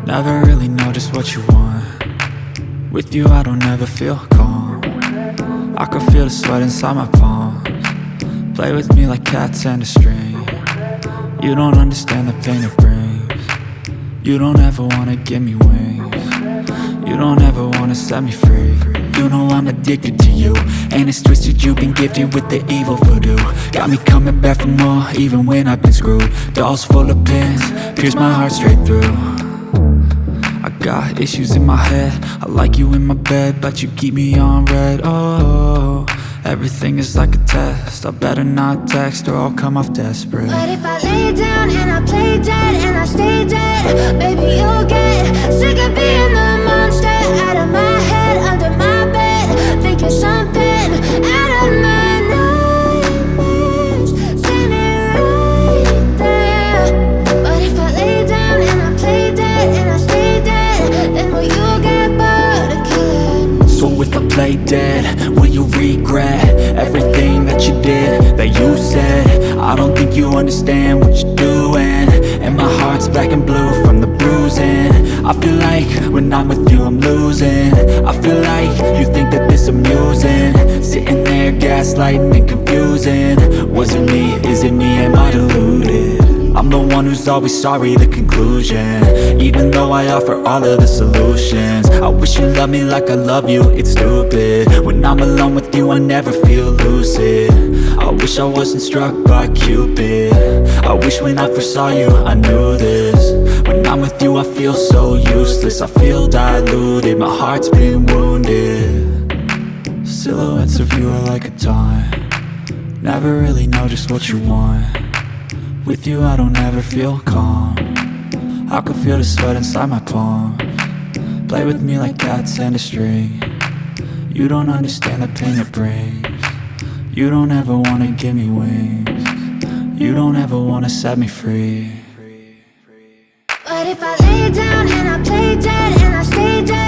Never really know just what you want. With you I don't ever feel calm. I can feel the sweat inside my palms. Play with me like cats and a string. You don't understand the pain it brings. You don't ever wanna give me wings. You don't ever wanna set me free. You know I'm addicted to you, and it's twisted, you've been gifted with the evil voodoo. Got me coming back for more, even when I've been screwed. Dolls full of pins, pierce my heart straight through. I got issues in my head, I like you in my bed, but you keep me on red. Oh, everything is like a test, I better not text or I'll come off desperate. But if I lay down and I play dead and I stay dead, baby you'll get sick of being the monster out of my head, under my bed, thinking something out of my nightmares, standing right there. But if I lay down and I play dead and I stay dead, then will you get bored of killing? So if I play dead, will you regret everything that you did, that you said? I don't think you understand what you're doing, and my heart's black and blue from the bruising. I feel like when I'm with you I'm losing. I feel like you think that this amusing, sitting there gaslighting and confusing. Was it me? Is it me? Am I deluded? I'm the one who's always sorry, the conclusion, even though I offer all of the solutions. I wish you loved me like I love you, it's stupid. When I'm alone with you I never feel lucid. I wish I wasn't struck by Cupid. I wish when I first saw you I knew this. When I'm with you I feel so useless, I feel diluted, my heart's been wounded. Silhouettes of you are like a taunt. Never really know just what you want. With you I don't ever feel calm. I can feel the sweat inside my palms. Play with me like cats and a string. You don't understand the pain it brings. You don't ever wanna give me wings. You don't ever wanna set me free. But if I lay down and I play dead and I stay dead,